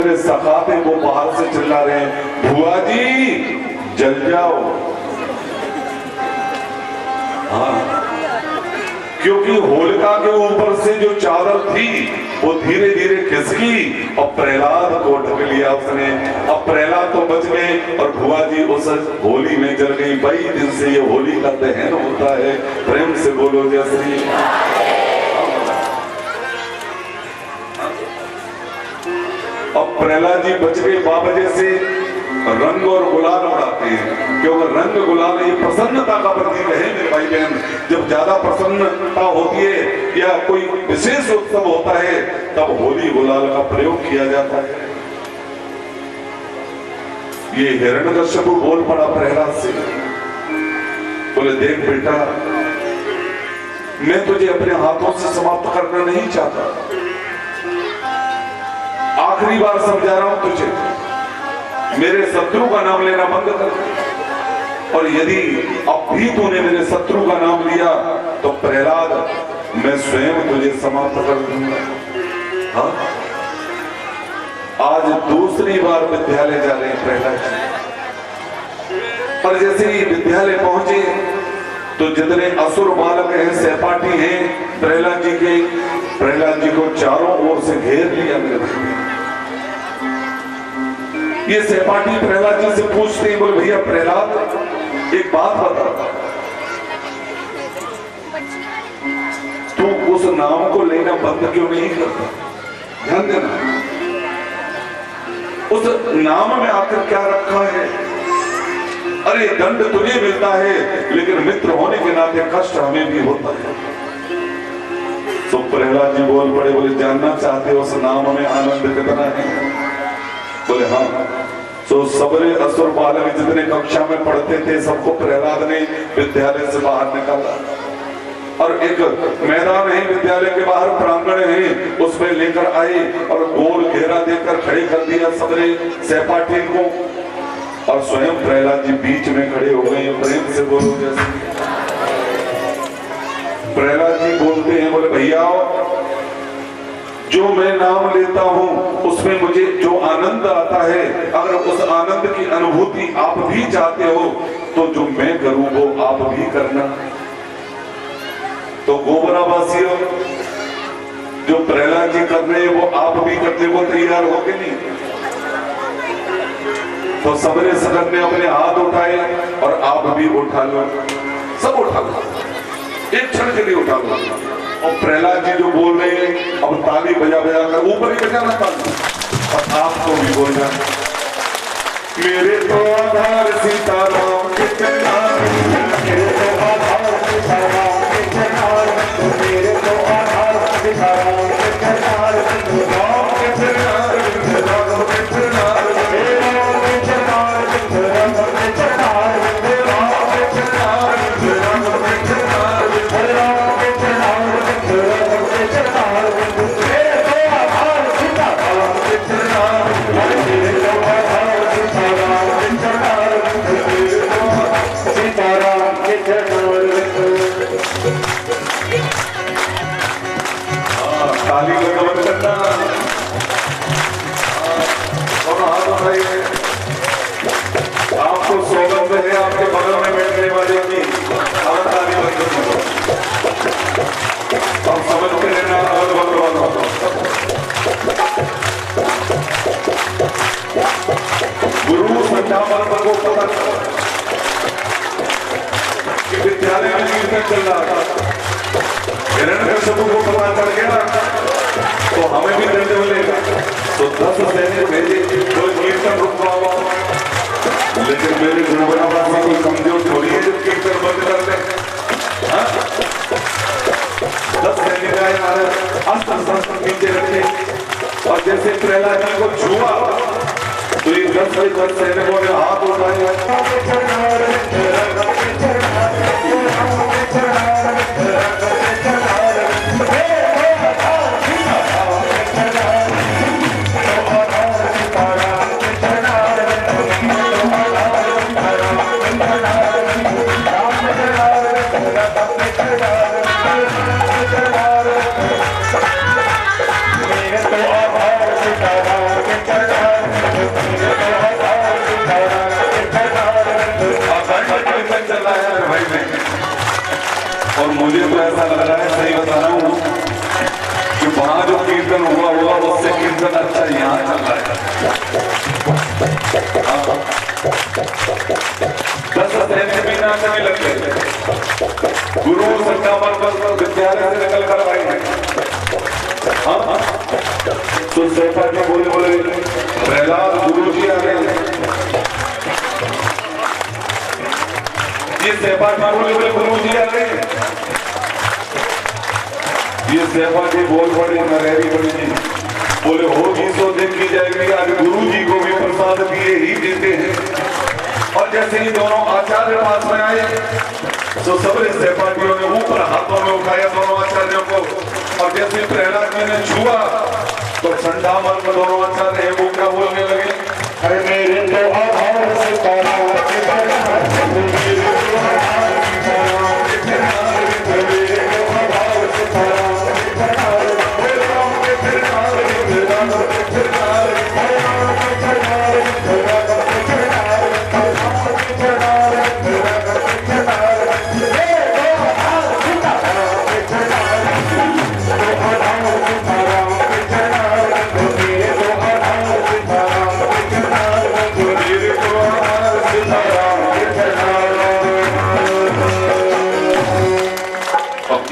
सखाते वो बाहर से चिल्ला रहे हैं, बुआ जी जल जाओ। हाँ, क्योंकि होलिका के ऊपर से जो चादर थी वो धीरे धीरे खिसकी और प्रहलाद को ढक लिया उसने। अब प्रहलाद तो बच गए और बुआ जी उस होली में जल गई। कई दिन से ये होली का दहन होता है। प्रेम से बोलो जय श्री। अब प्रहलाद जी बच गए बाबा जैसे रंग और गुलाल उड़ाते हैं, क्योंकि रंग गुलाल ये प्रसन्नता का प्रतीक है मेरे भाई बहन। जब ज्यादा प्रसन्नता होती है या कोई विशेष उत्सव होता है तब होली गुलाल का प्रयोग किया जाता है। ये हिरण्यकश्यप बोल पड़ा प्रहलाद से, बोले देख बेटा, मैं तुझे अपने हाथों से समाप्त करना नहीं चाहता, आखिरी बार समझा रहा हूं तुझे, मेरे शत्रु का नाम लेना बंद कर। और यदि अब भी तूने मेरे शत्रु का नाम लिया तो प्रहलाद मैं स्वयं तुझे समाप्त कर दूंगा। हाँ? आज दूसरी बार विद्यालय जा रहे हैं प्रहलाद जी। पर जैसे ही विद्यालय पहुंचे तो जितने असुर बालक हैं, सहपाठी हैं प्रहलाद जी के, प्रहलाद जी को चारों ओर से घेर लिया। ये सहपाठी प्रहलाद जी से पूछते हैं, बोले भैया प्रहलाद एक बात बता, तू उस नाम को लेना बंद क्यों नहीं करता? ध्यान देना, उस नाम में आखिर क्या रखा है? अरे दंड तुझे मिलता है लेकिन मित्र होने के नाते कष्ट हमें भी होता है। तो प्रहलाद जी बोल पड़े, बोले जानना चाहते हो उस नाम में आनंद कितना है? बोले हाँ। तो सबरे असुर बालक जितने कक्षा में पढ़ते थे सबको प्रहलाद ने विद्यालय से बाहर निकाला और एक मैदान है विद्यालय के बाहर, प्रांगण है, उसमें लेकर आए और गोल घेरा देकर खड़े कर दिया सबरे सहपाठी को, और स्वयं प्रहलाद जी बीच में खड़े हो गए। प्रेम से बोलो जैसे। प्रहलाद जी बोलते हैं, बोले भैया जो मैं नाम लेता हूं उसमें मुझे जो आनंद आता है, अगर उस आनंद की अनुभूति आप भी चाहते हो तो जो मैं करूं वो आप भी करना। तो गोबरावासियों, जो प्रहलाद जी कर रहे हैं वो आप भी करने को तैयार हो के नहीं? तो सबरे सदन ने अपने हाथ उठाए और आप भी उठा लो, सब उठा लो, एक क्षण के लिए उठा लो। और प्रहलाद जी जो बोल रहे हैं अब ताली बजा बजा कर ऊपर ही बजाना ताली, और आपको भी बोलना, मेरे तो आधार सीताराम कितना, मेरे तो आधार सीताराम कितना, मेरे तो आधार सीताराम कितना, राम कितना, राम कितना, ताली का गमन करना और हाथ उठाइए। आपको सौगंध है आपके बगल में बैठने वाले की, और ताली बंद करो और समझ के लेना। गुरु संध्यावन को पता कि विद्यालय में कीर्तन चल रहा था, हिरण्यकश्यप को पता चल गया तो हमें भी दंड मिलेगा। तो 10 सैनिक भेजे, कोई कीर्तन रुकवाओ, लेकिन मेरे गोबरावासी कोई कमजोर थोड़ी है जो कीर्तन बंद कर दे। 10 सैनिक आए, अस्त्र शस्त्र पीछे रखे, और जैसे प्रहलाद जी को छुआ तो ये 10 सैनिकों ने हाथ उठाया, मेरे तो आभार सीताराम के चरण मुझे तो ऐसा लग रहा है, सही बता रहा हूँ, कि वहां जो कीर्तन हुआ होगा उससे कीर्तन अच्छा यहाँ चल रहा है। 10 सैनिक भी नाचने लग गए। गुरु संगमरमर विद्यालय से निकल कर आए हैं। हाँ, तो सेठा जी बोले प्रहलाद गुरु जी आ गए। ये सेठा जी बोले गुरु जी आ गए। ये सेठा जी बोल पड़े नरेरी बड़ी जी, बोले होगी सो देखी जाएगी, आज गुरु जी को भी प्रसाद दिए ही देते हैं। और जैसे ही दोनों आचार्य पास में आए तो सबरे सहपाठियों ने ऊपर हाथों में उठाया दोनों आचार्यों को, और जैसे प्रहलाद जी ने छुआ तो ठंडा मन में दोनों आचार्य है वो क्या बोलने लगे, अरे मेरे तो आधार से तारा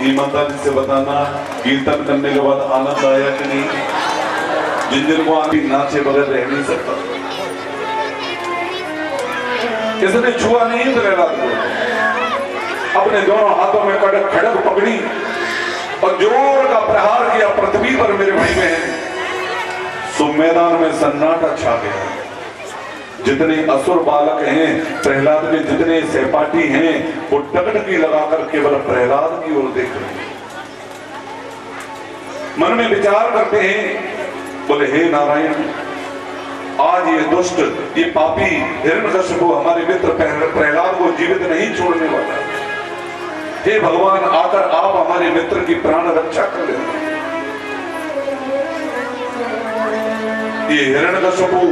ईमानदारी से बताना, कीर्तन करने के बाद आनंद आया कि नहीं? जिन को आगे नाचे बगैर रह नहीं सकता। किसने छुआ नहीं प्रहलाद को, अपने दोनों हाथों में खड़ग खड़ग पकड़ी और जोर का प्रहार किया पृथ्वी पर मेरे भाई में। सो मैदान में सन्नाटा छा गया। जितने असुर बालक हैं, प्रहलाद में जितने सहपाठी हैं, वो टकटकी लगाकर केवल प्रहलाद की ओर देख रहे हैं। मन में विचार करते हैं, बोले हे नारायण, आज ये दुष्ट, ये पापी हिरण्यकशिपु हमारे मित्र प्रहलाद को जीवित नहीं छोड़ने वाला। हे भगवान, आकर आप हमारे मित्र की प्राण रक्षा कर लेना। ये हिरण्यकशिपु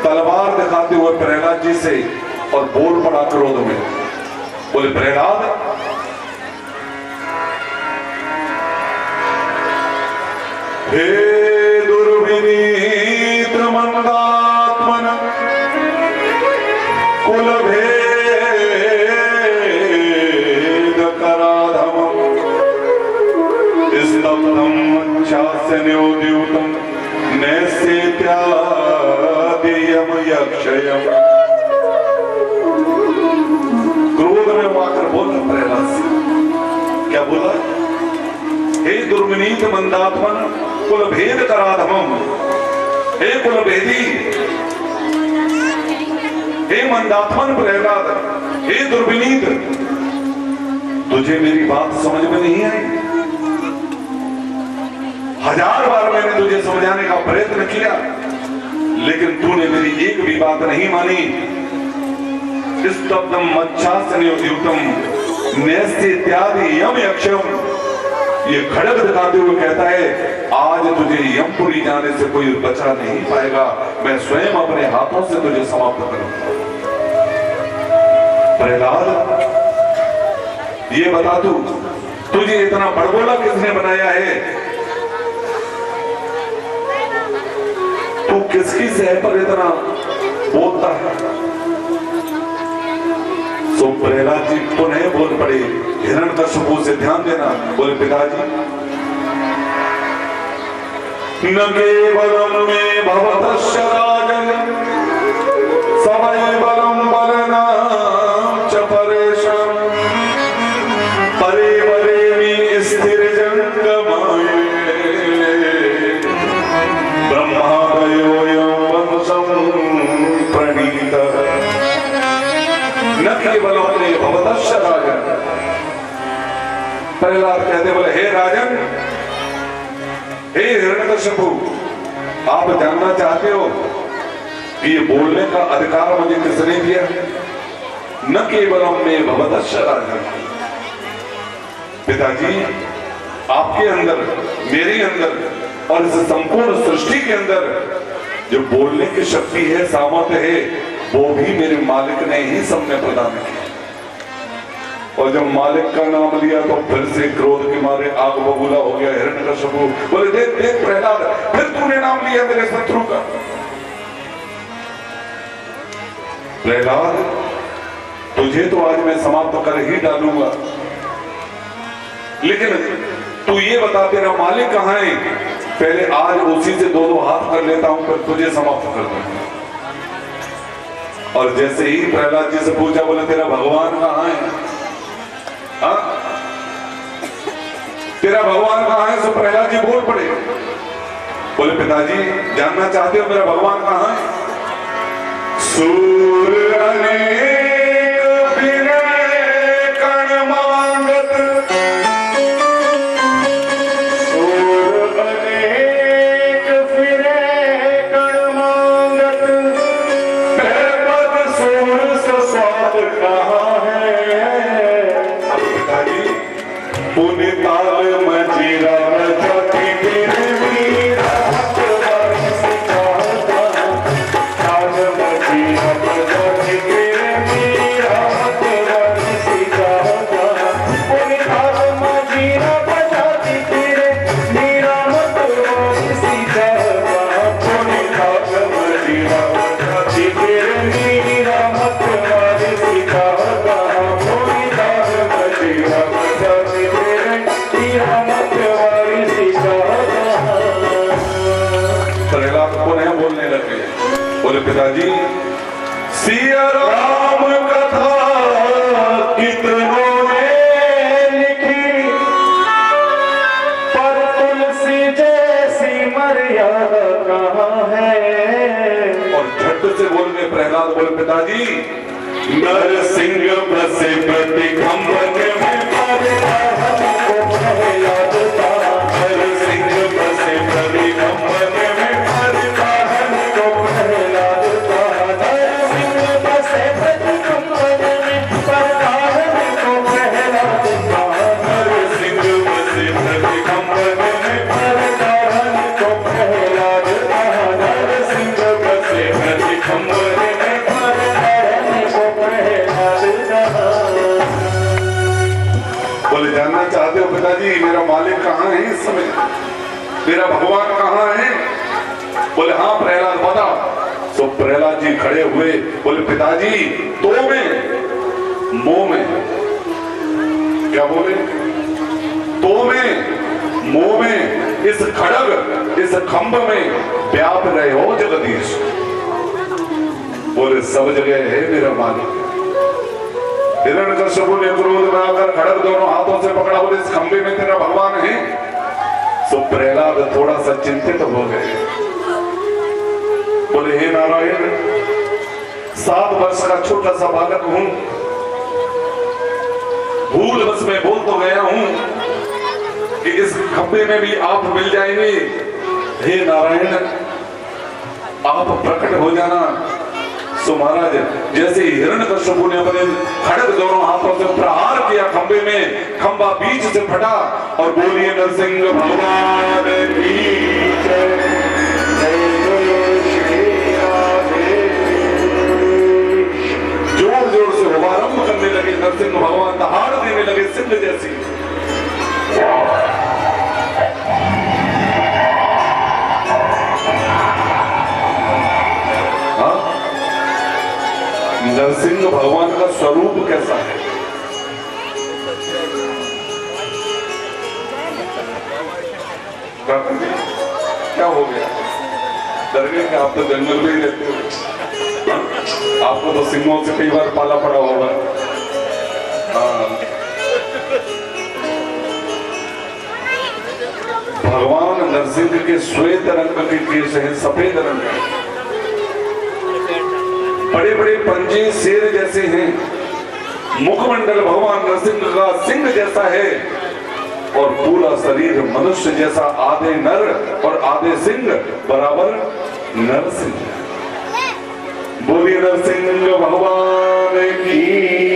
तलवार दिखाते हुए प्रहलाद जी से और बोल पड़ा क्रोध में, बोले प्रहलाद, हे दुर्विनीत मंदात्मन कुल भेद कराधम स्तब्धम चास्योद्युतम नैस्येत्यादियम यक्षयम। क्रोध में आकर बोला प्रहलाद से, क्या बोला? हे दुर्विनीत मंदात्मन कुल भेद कराधम, हे कुल भेदी, हे मंदात्मन प्रहलाद, हे दुर्विनीत, तुझे मेरी बात समझ में नहीं आई? 1000 बार मैंने तुझे समझाने का प्रयत्न किया, लेकिन तूने मेरी एक भी बात नहीं मानी। स्तब्धम मच्छासनयोद्युक्तम नैस्येत्यादि यम यक्षम, ये खड़ग दिखाते हुए कहता है, आज तुझे यमपुरी जाने से कोई बचा नहीं पाएगा, मैं स्वयं अपने हाथों से तुझे समाप्त करूंगा। प्रहलाद, ये बता तू, तुझे इतना बड़बोला किसने बनाया है? तू किसकी सह पर इतना बोलता है? सो प्रहलाद जी पुनः बोल पड़े, हिरण्यकशिपु से ध्यान देना। बोले पिताजी, न केवलम में भवतस्य राजन समयबलम बलनाम च परेशम परे परे स्थिर जंगमाये ब्रह्मादयोयं वंशं प्रणीतः। न केवलम में भवतस्य राजन, प्रहलाद कहते बोले हे राजन, हे हिरण्यकशिपु, आप जानना चाहते हो कि ये बोलने का अधिकार मुझे किसने दिया? न केवलम में भवतस्य राजन, पिताजी आपके अंदर, मेरे अंदर और इस संपूर्ण सृष्टि के अंदर जो बोलने की शक्ति है, सामर्थ्य है, वो भी मेरे मालिक ने ही सब में प्रदान की। और जब मालिक का नाम लिया तो फिर से क्रोध के मारे आग बबूला हो गया हिरण्यकशिपु। बोले देख देख प्रहलाद, फिर तूने नाम लिया मेरे शत्रु का। प्रहलाद, तुझे तो आज मैं समाप्त कर ही डालूंगा, लेकिन तू ये बता तेरा मालिक कहां है? पहले आज उसी से दो हाथ कर लेता हूं, फिर तुझे समाप्त कर दूंगा। और जैसे ही प्रहलाद जी से पूछा, बोले तेरा भगवान कहां है? हाँ? तेरा भगवान कहां है? तो प्रहलाद जी बोल पड़े, बोले पिताजी जानना चाहते हो मेरा भगवान कहां है? सूर अनेक फिरे कण मांगत, सूर अनेक फिरे कण मांगत, पद सूर स्वाद कहां है? पिताजी पुण्य ताल मजीरा जाति तेरे मीरा पिताजी सिया राम कथा कितनों ने लिखी, पर तुलसी जैसी मर्यादा कहां है? और झट से बोल गए प्रहलाद, बोले पिताजी नरसिंह बसे प्रति खंभन में नरसिंह बसे प्रति खंभन में पिताजी मेरा मालिक कहां है इस समय? मेरा भगवान कहां है? बोले हाँ प्रहलाद बता। तो प्रहलाद जी खड़े हुए, बोले पिताजी तो में मोह में, क्या बोले? तो में मोह में इस खड़ग इस खंभ में व्याप रहे हो जगदीश। बोले सब जगह है मेरा मालिक। हिरण्यकशिपु ने क्रोध में आकर खड़ग दोनों हाथों से पकड़ा, बोले इस खंभे में तेरा भगवान है? तो प्रहलाद थोड़ा सा चिंतित हो गए, बोले हे नारायण 7 वर्ष का छोटा सा बालक हूं, भूल बस में बोल तो गया हूं कि इस खंभे में भी आप मिल जाएंगे। हे नारायण आप प्रकट हो जाना। तो महाराज जैसे हिरण्यकशिपु ने अपने खड़ग दोनों हाथों से प्रहार किया खंभे में, खंभा बीच से फटा और बोलिए नरसिंह भगवान की जय, जोर जोर से शुभारंभ करने लगे नरसिंह भगवान, दहाड़ देने लगे सिंह जैसी। नरसिंह भगवान का स्वरूप कैसा है? क्या हो गया? डर गए कि आप तो जंगल में ही रहते हो, आपको तो सिंहों से कई बार पाला पड़ा होगा। भगवान नरसिंह के श्वेत रंग के केश हैं, सफेद रंग के, बड़े बड़े पंजे शेर जैसे हैं, मुखमंडल भगवान नरसिंह का सिंह जैसा है और पूरा शरीर मनुष्य जैसा, आधे नर और आधे सिंह बराबर नरसिंह। बोलिए नरसिंह भगवान की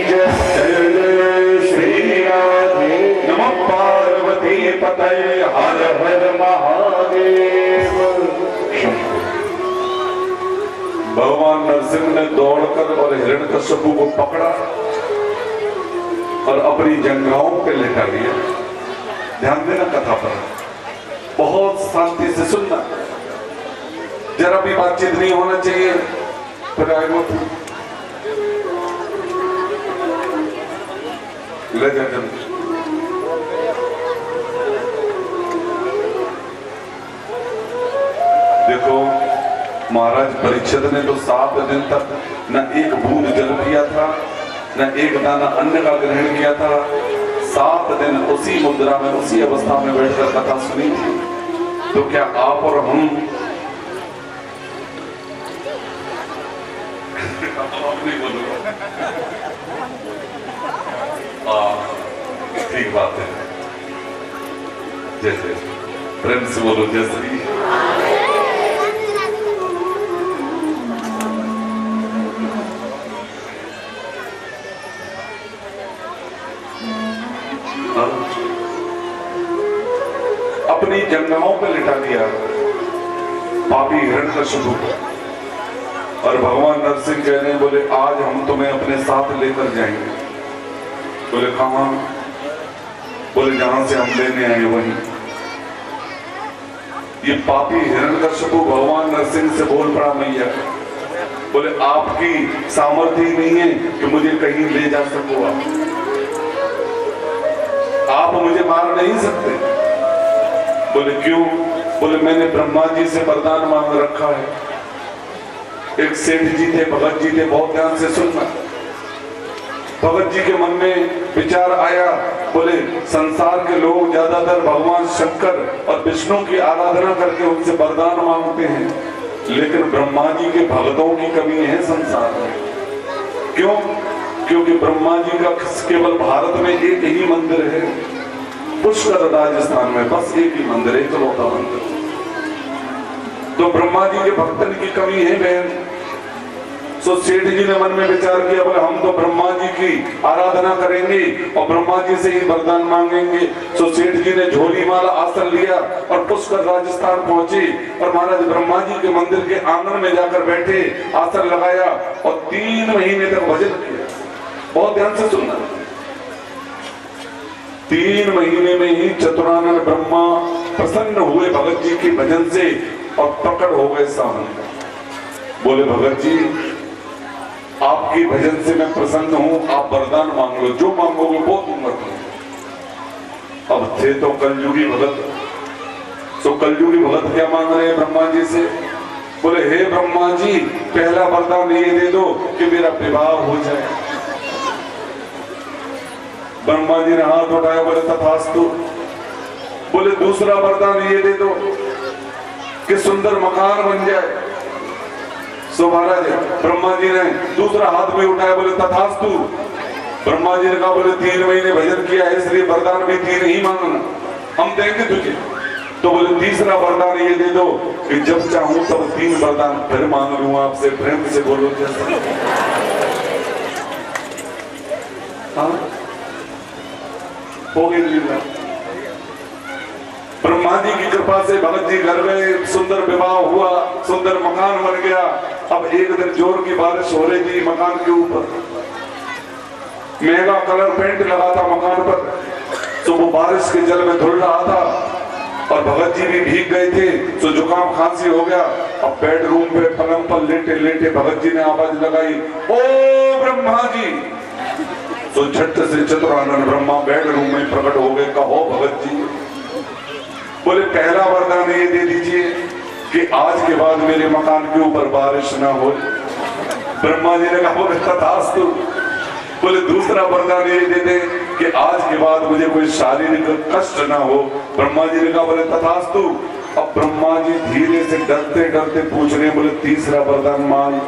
जय, जय श्री राधे, नमः पार्वती पतये, हर हर महादेव। भगवान नरसिंह ने दौड़कर और हिरण्यकशिपु को पकड़ा और अपनी जंघाओं पे लेटा लिया। ध्यान देना कथा पर, बहुत शांति से सुनना, जरा भी बातचीत नहीं होना चाहिए। फिर आए मत ले जा जल्दी। देखो महाराज परीक्षित ने तो 7 दिन तक न एक बूंद जल पिया था, न एक दाना अन्न का ग्रहण किया था। 7 दिन उसी मुद्रा में, उसी अवस्था में बैठकर कथा सुनी थी। तो क्या आप और हम नहीं बोलूंगा, ठीक बात है, जैसे प्रेम से बोलो जैसे। अपनी जंघाओं पे लिटा दिया पापी हिरण्यकशिपु और भगवान नरसिंह कह रहे हैं, बोले आज हम तुम्हें अपने साथ लेकर जाएंगे। बोले कहां? बोले जहां से हम लेने आए वहीं। ये पापी हिरण्यकशिपु भगवान नरसिंह से बोल पड़ा, मैया बोले आपकी सामर्थ्य ही नहीं है कि मुझे कहीं ले जा सको, आप मुझे मार नहीं सकते। बोले क्यों? बोले मैंने ब्रह्मा जी से वरदान मांग रखा है। एक सेठ जी थे, भगत जी थे, बहुत ध्यान से सुनना। भगत जी के मन में विचार आया, बोले संसार के लोग ज्यादातर भगवान शंकर और विष्णु की आराधना करके उनसे वरदान मांगते हैं, लेकिन ब्रह्मा जी के भगतों की कमी है संसार में। क्यों? क्योंकि ब्रह्मा जी का केवल भारत में एक ही मंदिर है, पुष्कर राजस्थान में बस एक ही मंदिर है, इकलौता मंदिर। तो ब्रह्मा जी के भक्तन की कमी है बहन। सो सेठ जी ने मन में विचार किया, बोले हम तो ब्रह्मा जी की आराधना करेंगे और ब्रह्मा जी से ही वरदान मांगेंगे। सो सेठ जी ने झोली माला आसन लिया और पुष्कर राजस्थान पहुंचे और महाराज ब्रह्मा जी के मंदिर के आंगन में जाकर बैठे, आसन लगाया और 3 महीने तक भजन किया। बहुत ध्यान से सुनना। 3 महीने में ही चतुरानन ब्रह्मा प्रसन्न हुए भगत जी के भजन से और प्रकट हो गए सामने। बोले भगत जी आपकी भजन से मैं प्रसन्न हूं, आप वरदान मांग लो, जो मांगोगे वो दूंगा तुम्हें। अब थे तो कलयुगी भगत, तो कलयुगी भगत क्या मांग रहे हैं ब्रह्मा जी से? बोले हे ब्रह्मा जी पहला वरदान ये दे दो कि मेरा विवाह हो जाए। ब्रह्मा जी ने हाथ उठाया, बोले तथास्तु। बोले दूसरा वरदान ये दे दो कि सुंदर मकान बन जाए। सो महाराज ब्रह्मा जी ने दूसरा हाथ में उठाया, बोले तथास्तु। ब्रह्मा जी ने कहा, बोले 3 महीने भजन किया है इसलिए वरदान भी 3 ही मांगना, हम देंगे तुझे। तो बोले तीसरा वरदान ये दे दो कि जब चाहूं तब 3 वरदान फिर मांग लूं आपसे। प्रेम से बोलो जैसा। हाँ हो गई लीला। ब्रह्मा जी की कृपा से भगत जी घर गए, सुंदर विवाह हुआ, सुंदर मकान बन गया। अब एक दिन जोर की बारिश हो रही थी मकान के ऊपर, महंगा कलर पेंट लगा था मकान पर, तो वो बारिश के जल में धुल रहा था और भगत जी भी भीग गए थे, तो जुकाम खांसी हो गया। अब बेडरूम पे पलंग पर लेटे लेटे भगत जी ने आवाज लगाई, ओ ब्रह्मा जी। तो झट से चतुरानन ब्रह्मा बेडरूम में प्रकट हो गए। कहो भगत जी। बोले पहला वरदान ये दे दीजिए कि आज के बाद मेरे मकान के ऊपर बारिश ना हो। ब्रह्मा जी ने कहा, बोले तथास्तु। बोले दूसरा वरदान ये दे दे कि आज के बाद मुझे कोई शारीरिक कष्ट ना हो। ब्रह्मा जी ने कहा, बोले तथास्तु। अब ब्रह्मा जी धीरे से डरते डरते पूछ रहे, बोले तीसरा वरदान मांग।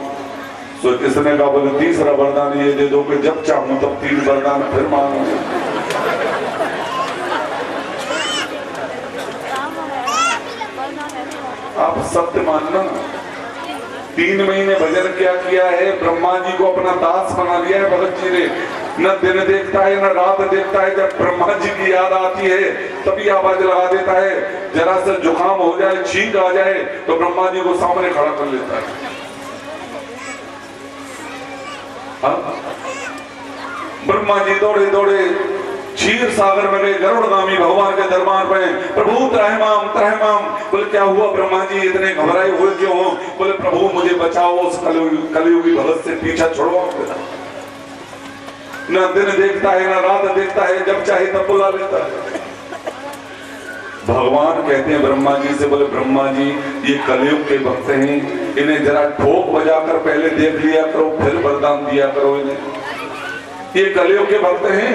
तो इसने कहा, बोले तीसरा वरदान ये दे दो कि जब चाहूं तब 3 वरदान फिर मांगो। आप सत्य मानना, 3 महीने भजन क्या किया है, ब्रह्मा जी को अपना दास बना लिया है भगत जी ने। न दिन देखता है न रात देखता है, जब ब्रह्मा जी की याद आती है तभी आवाज लगा देता है। जरा सा जुकाम हो जाए, छींक आ जाए तो ब्रह्मा जी को सामने खड़ा कर लेता है। ब्रह्मा जी दौड़े दौड़े क्षीर सागर में गए, गरुड़गामी भगवान के दरबार में, प्रभु त्रयमाम त्रयमाम। बोले क्या हुआ ब्रह्मा जी, इतने घबराए हुए क्यों हो? बोले प्रभु मुझे बचाओ, उस कलयुगी भगत से पीछा छुड़वाओ। न दिन देखता है न रात देखता है, जब चाहे तब बुला लेता है। भगवान कहते हैं ब्रह्मा जी से, बोले ब्रह्मा जी ये कलयुग के भक्त हैं, इन्हें जरा ठोक बजाकर पहले देख लिया करो, फिर वरदान दिया करो इन्हें। ये कलयुग के भक्त हैं,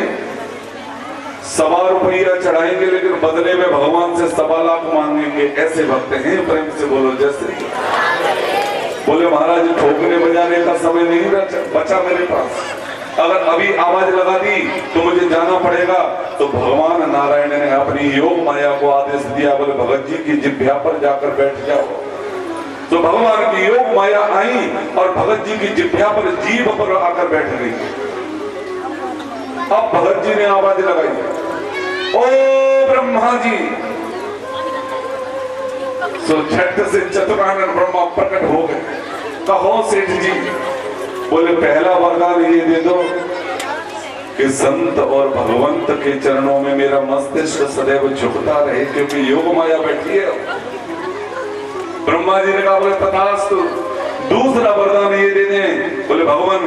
1.25 रुपया चढ़ाएंगे लेकिन बदले में भगवान से 1.25 लाख मांगेंगे, ऐसे भक्त हैं। प्रेम से बोलो जैसे। बोले महाराज ठोकने बजाने का समय नहीं बचा मेरे पास, अगर अभी आवाज लगा दी तो मुझे जाना पड़ेगा। तो भगवान नारायण ने अपनी योग माया को आदेश दिया, बोले भगत जी की जिह्वा पर जाकर बैठ जाओ। तो भगवान की योग माया आई और भगत जी की जिह्वा पर, जीभ पर आकर बैठ गई। अब भगत जी ने आवाज लगाई, ओ ब्रह्मा जी। तो झट से चतुरानन ब्रह्मा प्रकट हो गए। कहो सेठ जी। बोले पहला वरदान ये दे दो कि संत और भगवंत के चरणों में मेरा मस्तिष्क सदैव झुकता रहे, क्योंकि योग माया बैठी है। ब्रह्मा जी ने कहा बोले तथास्तु। दूसरा वरदान ये दे दें, बोले भगवान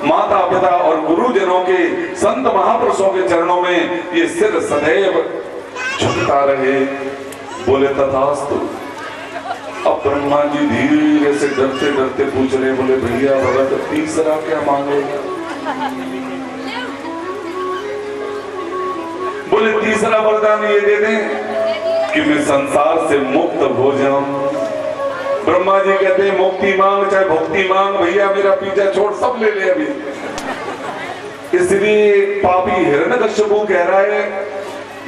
माता पिता और गुरुजनों के, संत महापुरुषों के चरणों में ये सिर सदैव झुकता रहे। बोले तथास्तु। अब ब्रह्मा जी धीरे से डरते डरते पूछ रहे, बोले भैया भगत तीसरा क्या मांगेगा? बोले तीसरा वरदान ये दे दें कि मैं संसार से मुक्त हो जाऊं। ब्रह्मा जी कहते हैं मुक्ति मांग चाहे भक्ति मांग, भैया मेरा पीछा छोड़, सब ले ले अभी। इसलिए पापी हिरण्यकश्यपु कह रहा है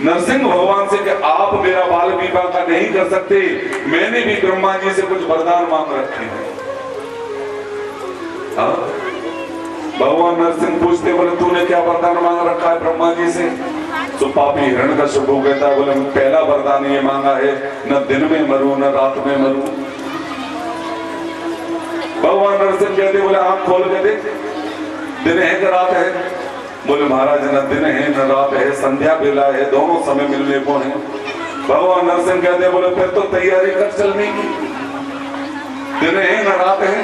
नरसिंह भगवान से कि आप मेरा बाल विवाह का नहीं कर सकते, मैंने भी ब्रह्मा जी से कुछ वरदान मांग रखे हैं। भगवान नरसिंह पूछते, बोले तूने क्या वरदान मांग रखा है ब्रह्मा जी से? तो पापी हिरण्यकश्यपु कहता है, बोले पहला वरदान ये मांगा है न दिन में मरूं न रात में मरूं। भगवान नरसिंह कहते, बोले आंख खोल के देख, दिन है कि रात है? बोले महाराज न दिन है न रात है, संध्या बेला है, दोनों समय मिलने को है। भगवान नरसिंह कहते, बोले फिर तो तैयारी कर चलने की, दिन है न रात है,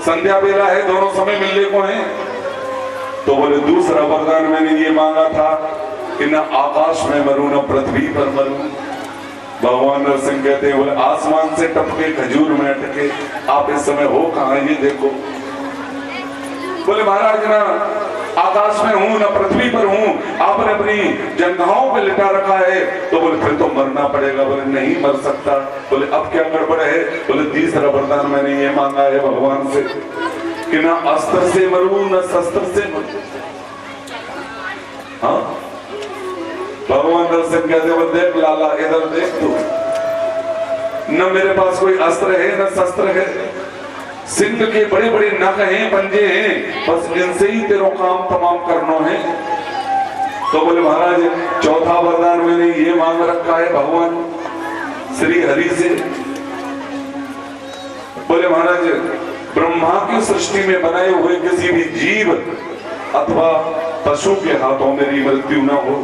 संध्या बेला है, दोनों समय मिलने को है। तो बोले दूसरा वरदान मैंने ये मांगा था कि न आकाश में मरूं न पृथ्वी पर मरूं। भगवान नरसिंह कहते हैं, बोले आसमान से टपके खजूर में अटके, आप इस समय हो कहां ये देखो। बोले महाराज ना आकाश में हूं न पृथ्वी पर हूं, आपने अपनी जंघाओं पे लिटा रखा है। तो बोले फिर तो मरना पड़ेगा। बोले नहीं मर सकता। बोले अब क्या गड़बड़ है? बोले तीसरा वरदान मैंने ये मांगा है भगवान से कि ना अस्त्र से मरूं न शस्त्र से मरूं। हाँ भगवान नरसिंह कहते, बोले देख लाला इधर देख, तू न मेरे पास कोई अस्त्र है न शस्त्र है, सिंह के बड़े बड़े नख हैं, पंजे हैं, बस इनसे ही तेरो काम तमाम करना है। तो बोले महाराज चौथा वरदान मैंने ये मांग रखा है भगवान श्री हरि से। बोले महाराज ब्रह्मा की सृष्टि में बनाए हुए किसी भी जीव अथवा पशु के हाथों मेरी मृत्यु न हो।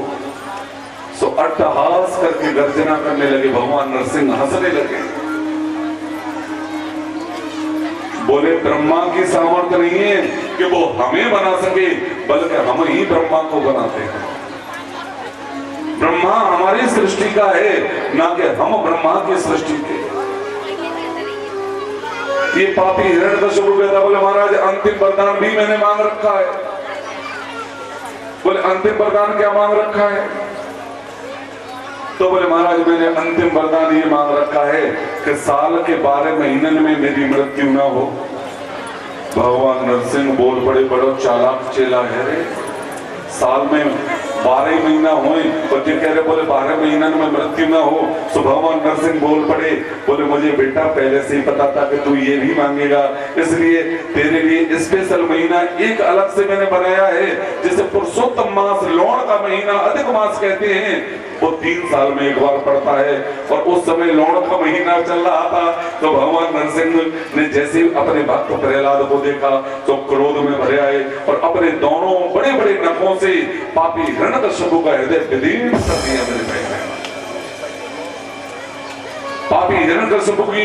सो अट्टहास करके गर्जना करने लगे। भगवान नरसिंह हंसने लगे। बोले ब्रह्मा की सामर्थ्य नहीं है कि वो हमें बना सके, बल्कि हम ही ब्रह्मा को बनाते हैं। ब्रह्मा हमारी सृष्टि का है, ना कि हम ब्रह्मा की सृष्टि के। ये पापी हिरण्यकश्यपु कहता, बोले महाराज अंतिम वरदान भी मैंने मांग रखा है। बोले अंतिम वरदान क्या मांग रखा है? तो बोले महाराज मैंने अंतिम वरदान ये मांग रखा है कि साल के 12 महीने में मेरी मृत्यु ना हो। भगवान नरसिंह बोल पड़े, बड़ो चालाक चेला है रे, साल में 12 महीना हुए और जो कह रहे बोले 12 महीना में मृत्यु ना हो। तो भगवान नरसिंह बोल पड़े, बोले मुझे बेटा पहले से ही पता था कि तू ये भी मांगेगा, इसलिए तेरे लिए स्पेशल महीना एक अलग से मैंने बनाया है, जिसे पुरुषोत्तम मास, लौण का महीना, अधिक मास कहते हैं। वो 3 साल में एक बार पड़ता है। और उस समय लौड़ का महीना चल रहा था, तो भगवान नरसिंह ने जैसे अपने भक्त प्रहलाद को देखा तो क्रोध में भरे आए और अपने दोनों बड़े बड़े नखों से पापी हिरण्यकश्यप का हृदय विदीर्ण कर दिया। मेरे भाई, पापी हिरण्यकश्यप की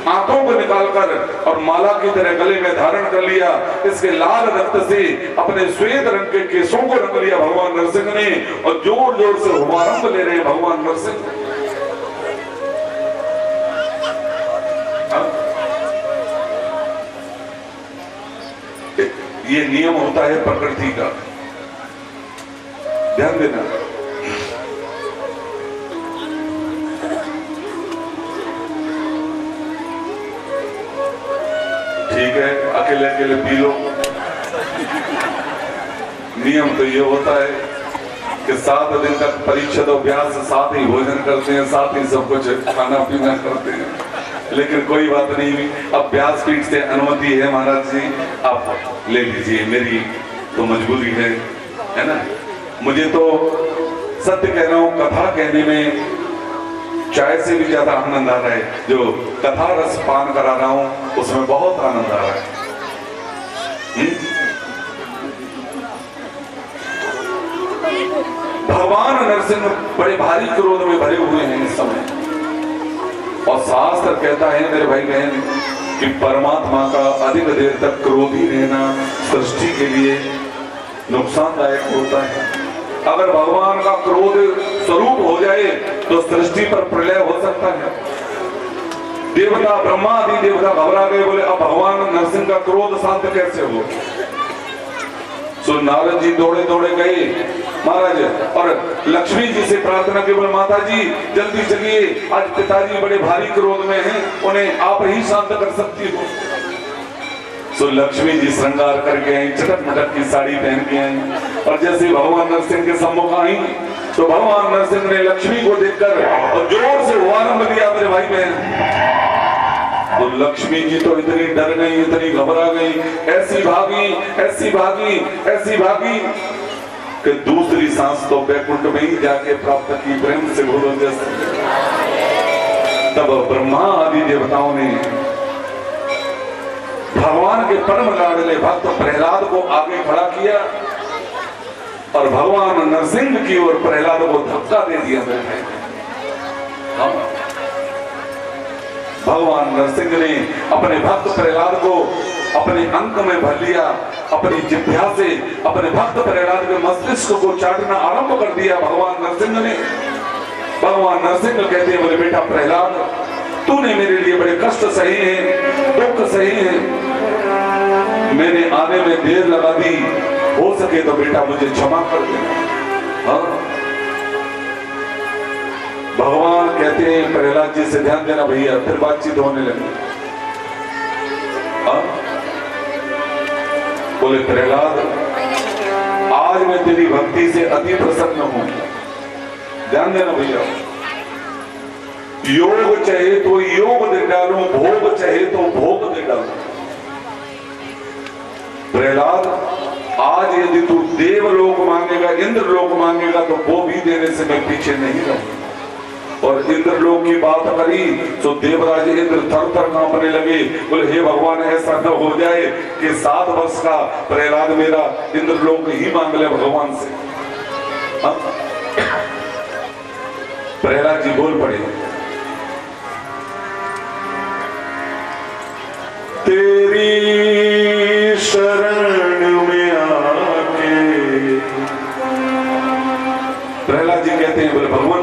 आंखों को निकालकर और माला की तरह गले में धारण कर लिया। इसके लाल रक्त से अपने श्वेत रंग के केसों को रंग लिया भगवान नरसिंह ने, और जोर जोर से हुमारंभ ले रहे हैं भगवान नरसिंह। ये नियम होता है प्रकृति का, ध्यान देना। ठीक है, अकेले अकेले पी लो। नियम तो ये होता है कि 7 दिन तक परीक्षा तो अभ्यास, साथ ही भोजन करते हैं, साथ ही सब कुछ खाना पीना करते हैं, लेकिन कोई बात नहीं। अब व्यासपीठ से अनुमति है महाराज जी, आप ले लीजिए, मेरी तो मजबूरी है ना। मुझे तो सत्य कह रहा हूं, कथा कहने में चाय से भी ज्यादा आनंद आ रहा है। जो कथा रस पान करा रहा हूं उसमें बहुत आनंद आ रहा है। भगवान नरसिंह बड़े भारी क्रोध में भरे हुए हैं इस समय, और शास्त्र कहता है मेरे भाई बहन कि परमात्मा का अधिक देर तक क्रोधी रहना सृष्टि के लिए नुकसानदायक होता है। अगर भगवान का क्रोध स्वरूप हो जाए तो सृष्टि पर प्रलय हो सकता है। देवता ब्रह्मा आदि देवता घबरा गए, बोले अब भगवान नरसिंह का क्रोध शांत कैसे हो। सो नारद जी दौड़े दौड़े गए महाराज, और लक्ष्मी जी से प्रार्थना की, बोले माता जी जल्दी चलिए, आज पिताजी बड़े भारी क्रोध में हैं, उन्हें आप ही शांत कर सकती हो। तो लक्ष्मी जी श्रृंगार करके आई, चटक मटक की साड़ी पहन के आई, और जैसे भगवान नरसिंह के सम्मुख आई तो भगवान नरसिंह ने लक्ष्मी को देखकर और जोर से हुआरंभ दिया मेरे भाई बहन। तो लक्ष्मी जी तो इतनी डर गई, इतनी घबरा गई, ऐसी भागी ऐसी भागी ऐसी भागी कि दूसरी सांस तो बैकुंठ में ही जाके प्राप्त की, प्रेम से बोलो जैसे। तब ब्रह्मा आदि देवताओं ने भगवान के परम लाडले भक्त प्रहलाद को आगे खड़ा किया और भगवान नरसिंह की ओर प्रहलाद को धक्का दे दिया। भगवान नरसिंह ने अपने भक्त प्रहलाद को अपने अंक में भर लिया, अपनी जिह्वा से अपने भक्त प्रहलाद के मस्तिष्क को चाटना आरंभ कर दिया भगवान नरसिंह ने। भगवान नरसिंह कहते हैं, बोले बेटा प्रहलाद, तूने मेरे लिए बड़े कष्ट सहे हैं, दुख सहे हैं, मैंने आने में देर लगा दी, हो सके तो बेटा मुझे क्षमा कर देना। भगवान कहते हैं प्रहलाद जी से, ध्यान देना भैया, फिर बातचीत होने लगी। बोले प्रहलाद, आज मैं तेरी भक्ति से अति प्रसन्न हूं। ध्यान देना भैया, योग चाहे तो योग दे डालूं, भोग चाहे तो भोग दे डालूं। प्रहलाद, आज यदि तू देवलोक मांगेगा, इंद्र लोक मांगेगा, तो वो भी देने से मैं पीछे नहीं रहूंगा। और इंद्र लोक की बात करी तो देवराज इंद्र थर थर कांपने लगे। बोले हे भगवान, ऐसा न हो जाए कि 7 वर्ष का प्रहलाद मेरा इंद्र लोक ही मांग ले भगवान से। प्रहलाद जी बोल पड़े, तेरी शरण में आके। प्रहलाद जी कहते हैं, बोले भगवान,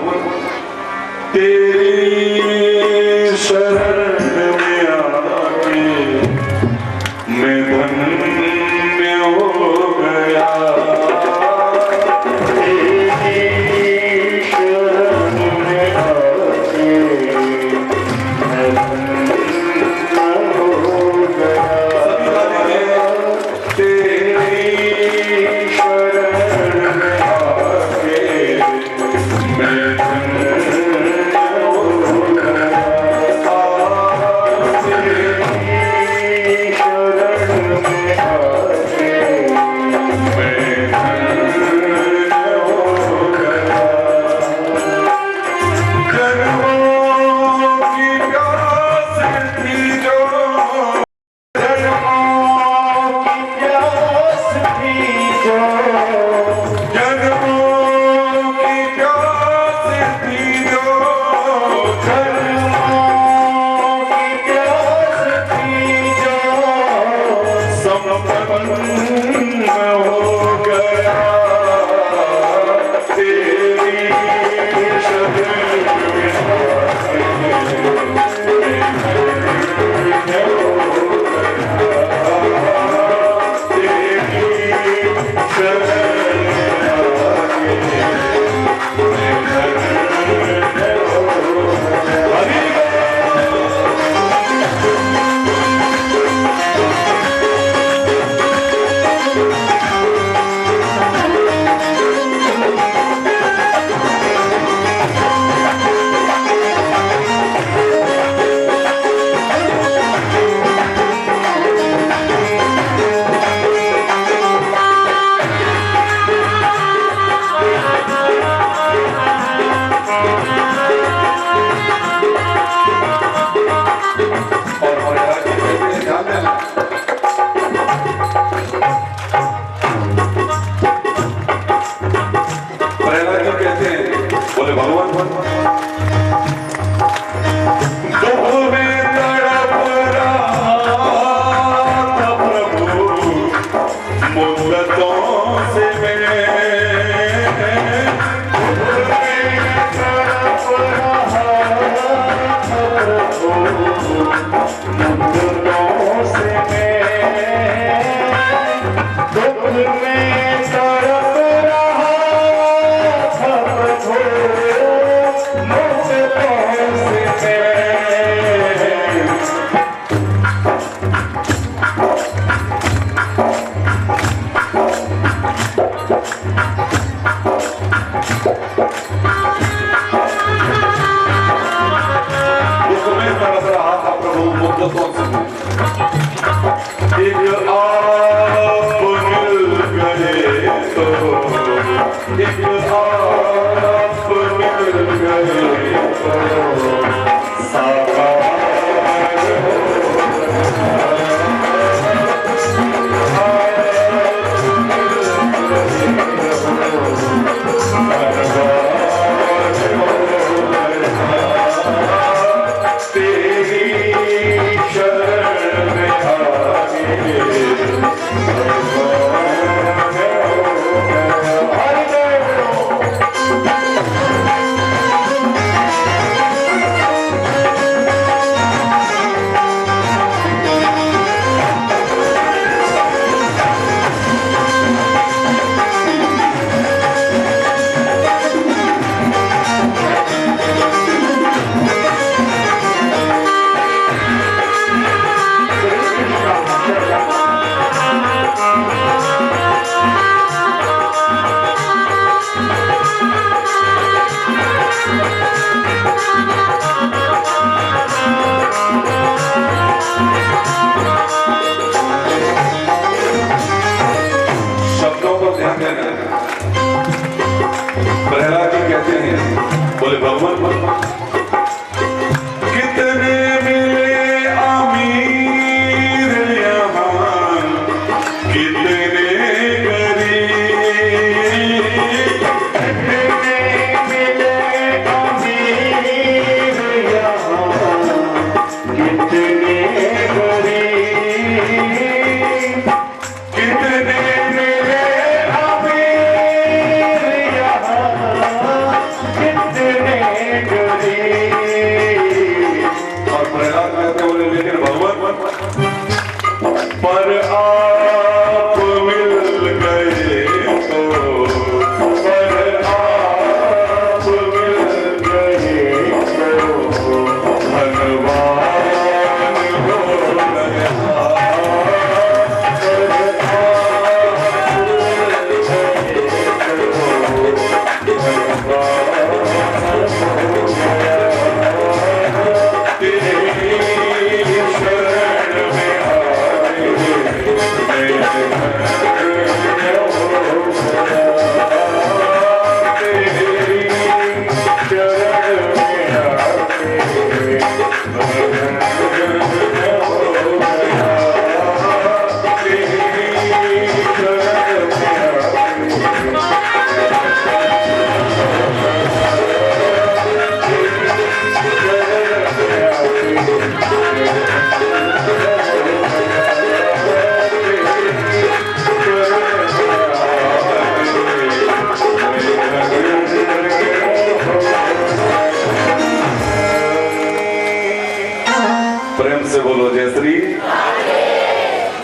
तेरी शरण में आके मैं धन्य हो गया। तेरी शरण में आके मैं धन्य हो गया। तेरी शरण में आके मैं धन्य हो गया।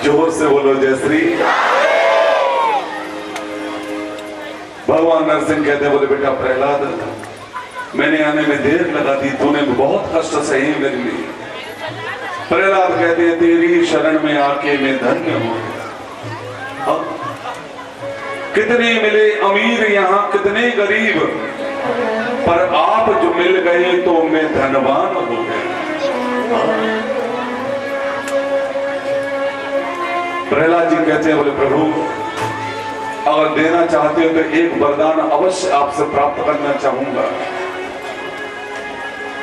जोर से बोलो जय श्री। भगवान नरसिंह कहते बोले बेटा प्रहलाद, मैंने आने में देर लगा दी, तूने बहुत कष्ट सही मेरे लिए। प्रहलाद कहते हैं तेरी शरण में आके मैं धन्य हूं। कितने मिले अमीर यहाँ कितने गरीब, पर आप जो मिल गए तो मैं धनवान हो गया। प्रहलाद जी कहते हैं बोले प्रभु अगर देना चाहते हो तो एक वरदान अवश्य आपसे प्राप्त करना चाहूंगा।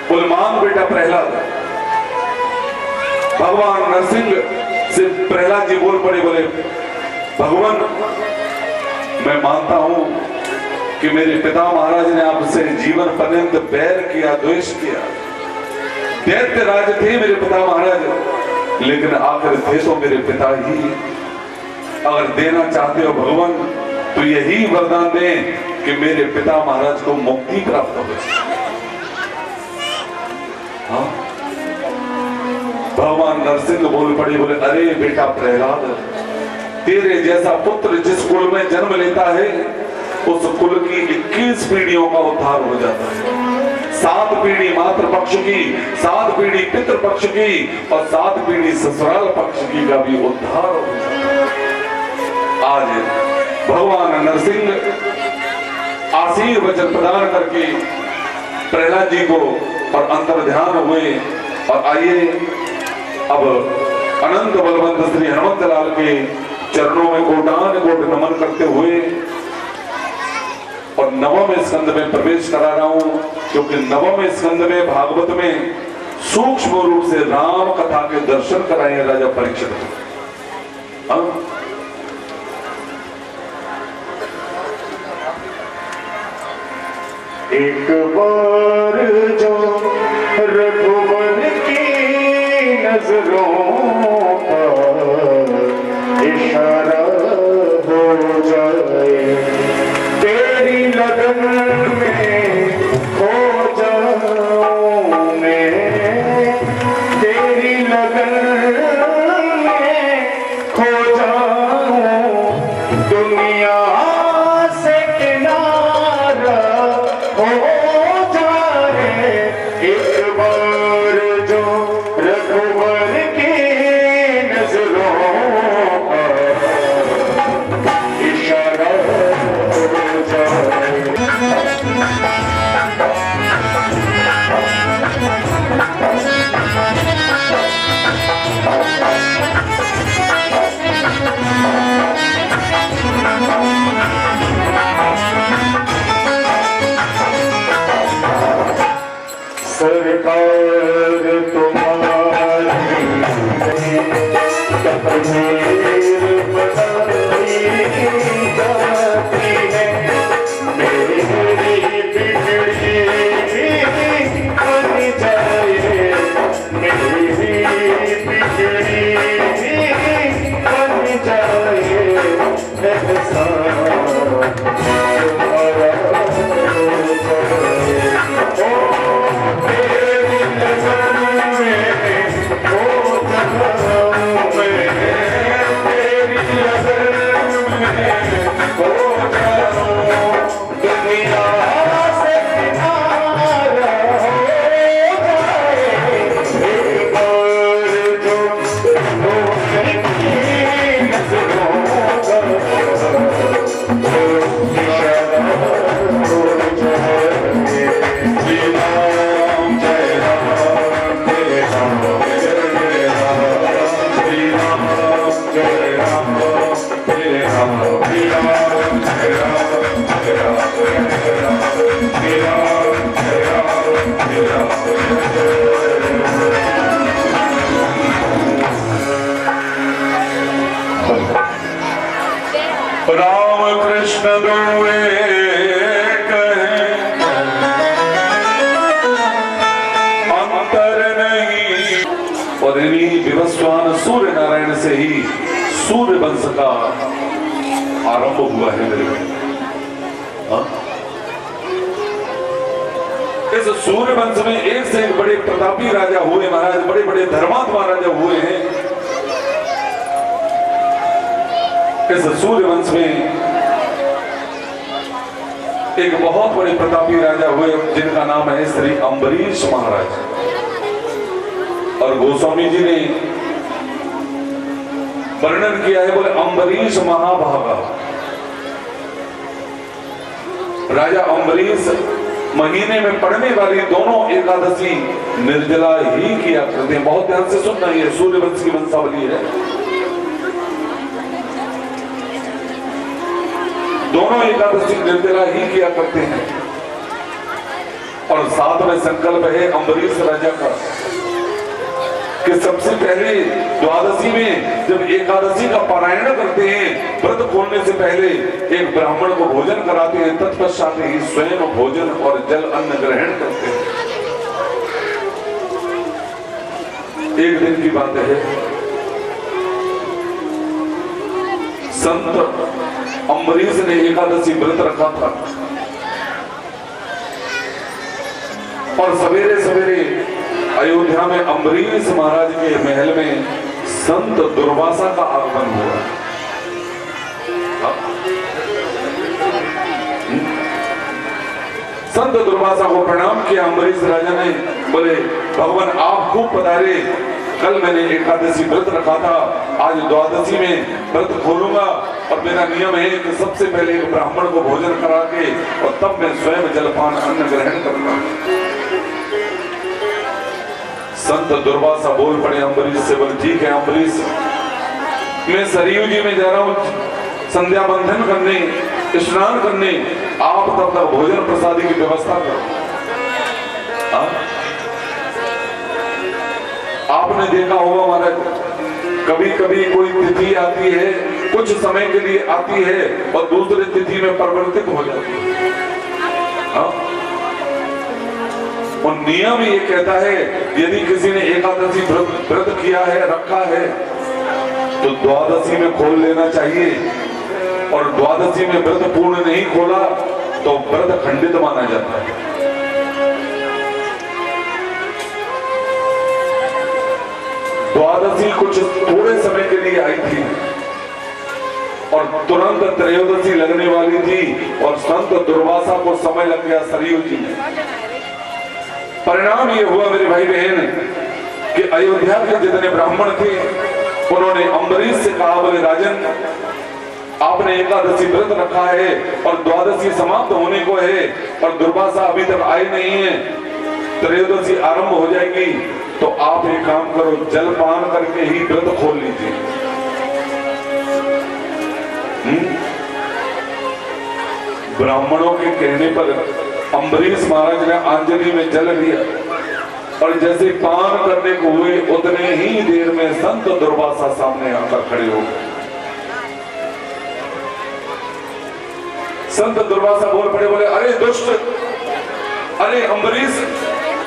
बोले मांग बेटा प्रहलाद। भगवान नरसिंह से प्रहलाद जी बोल पड़े, बोले भगवान मैं मानता हूं कि मेरे पिता महाराज ने आपसे जीवन पर्यंत बैर किया, द्वेष किया। दैत्य राज थे मेरे पिता महाराज, लेकिन आखिर थे तो मेरे पिता ही। अगर देना चाहते हो भगवान तो यही वरदान दें कि मेरे पिता महाराज को मुक्ति प्राप्त हो। हाँ? भगवान नरसिंह बोल पड़े, बोले अरे बेटा प्रहलाद, तेरे जैसा पुत्र जिस कुल में जन्म लेता है उस कुल की 21 पीढ़ियों का उद्धार हो जाता है। 7 पीढ़ी मातृ पक्ष की, 7 पीढ़ी पितृ पक्ष की और 7 पीढ़ी ससुराल पक्ष की का भी उद्धार हो जाता है। आज भगवान नरसिंह आशीर्वचन प्रदान करके प्रहलाद जी को और अंतर ध्यान हुए। और आइए अब अनंत बलवंत श्री हनुमत लाल के चरणों में कोटान कोट नमन करते हुए और नवम स्कंद में प्रवेश करा रहा हूं, क्योंकि नवम स्कंद में भागवत में सूक्ष्म रूप से राम कथा के दर्शन कराए राजा परीक्षित। एक बार जो रघुवर की नजरों पर इशारा हो जाए, तेरी लगन में खो जाऊं मैं, तेरी लगन में खो जाऊं, दुनिया से किनारा हो जाए। एक बार जो रघुवर की नजरों पर इशारा हो जाए। सरकार तुम्हारी तकदीर बनाई जाती है, मेरी बिगड़ी भी बन जाए, मेरी बिगड़ी भी बन जाए, एहसान तुम्हारा हो जाए। राम कृष्ण दो एक हैं, अंतर नहीं। और इन्हीं विवस्वान सूर्य नारायण से ही सूर्य वंश का आरंभ हुआ है मेरे भाई। इस सूर्य वंश में एक से एक बड़े प्रतापी राजा हुए महाराज, बड़े बड़े धर्मात्मा राजा हुए हैं। इस सूर्यवंश में एक बहुत बड़े प्रतापी राजा हुए जिनका नाम है श्री अम्बरीश महाराज। और गोस्वामी जी ने वर्णन किया है, बोले अम्बरीश महाभागा। राजा अम्बरीश महीने में पड़ने वाली दोनों एकादशी निर्जला ही किया करते हैं। बहुत ध्यान से सुनना, ये सूर्यवंश की वंशावली है। दोनों एकादशी निर्जला ही किया करते हैं। और साथ में संकल्प है अम्बरीश राजा का कि सबसे पहले द्वादशी में जब एकादशी का पारायण करते हैं, व्रत खोलने से पहले एक ब्राह्मण को भोजन कराते हैं, तत्पश्चात ही स्वयं भोजन और जल अन्न ग्रहण करते हैं। एक दिन की बात है, संत अम्बरीश ने एकादशी व्रत रखा था और सवेरे सवेरे अयोध्या में अम्बरीश महाराज के महल में संत दुर्वासा का आगमन हुआ। संत दुर्वासा को प्रणाम किया अम्बरीश राजा ने, बोले भगवान आप खूब पधारे, कल मैंने एकादशी व्रत रखा था, आज द्वादशी में व्रत खोलूंगा और मेरा नियम है कि सबसे पहले एक ब्राह्मण को भोजन करा के और तब मैं स्वयं जलपान अन्न ग्रहण करूंगा। संत दुर्वासा बोल पड़े अम्बरीश से, बोले ठीक है अम्बरीश, मैं सरयू जी में जा रहा हूं संध्या बंधन करने, स्नान करने, आप तब तक भोजन प्रसादी की व्यवस्था करो। आपने देखा होगा महाराज, कभी कभी कोई तिथि आती है, कुछ समय के लिए आती है और दूसरी तिथि में परिवर्तित हो जाती है। और नियम ये कहता है, यदि किसी ने एकादशी व्रत किया है, रखा है, तो द्वादशी में खोल लेना चाहिए। और द्वादशी में व्रत पूर्ण नहीं खोला तो व्रत खंडित माना जाता है। द्वादशी कुछ थोड़े समय के लिए आई थी और तुरंत त्रयोदशी लगने वाली थी और संत दुर्वासा को समय लग गया सरयू जी में। परिणाम ये हुआ मेरे भाई बहन कि अयोध्या के जितने ब्राह्मण थे उन्होंने अम्बरीश से कहा, बोले राजन आपने एकादशी व्रत रखा है और द्वादशी समाप्त होने को है और दुर्वासा अभी तक आए नहीं है, त्रयोदशी आरंभ हो जाएगी, तो आप एक काम करो, जलपान करके ही व्रत खोल लीजिए। ब्राह्मणों के कहने पर अम्बरीश महाराज ने आंजलि में जल लिया और जैसे पान करने को हुए उतने ही देर में संत दुर्वासा सामने आकर खड़े हो गए। संत दुर्वासा बोल पड़े, बोले अरे दुष्ट, अरे अम्बरीश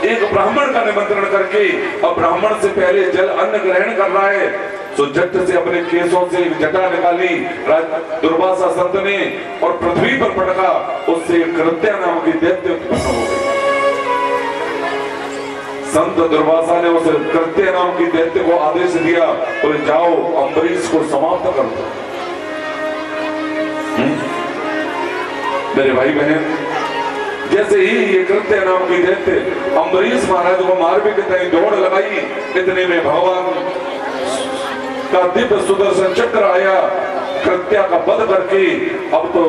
एक ब्राह्मण का निमंत्रण करके और ब्राह्मण से पहले जल अन्न ग्रहण कर रहा है, तो झट से अपने केसों से एक जटा निकाली दुर्वासा संत ने और पृथ्वी पर पटका, उससे कृत्या नाम की दैत्य उत्पन्न हो गई। संत दुर्वासा ने उस कृत्या नाम की दैत्य को आदेश दिया, बोले जाओ अम्बरीश को समाप्त कर दो। मेरे भाई बहन, जैसे ही ये कृत्य नाम की दैत्य अम्बरीश महाराज को मारने के तय दौड़ लगाई, इतने में भगवान का दिव्य सुदर्शन चक्र आया, कृत्या का वध करके। अब तो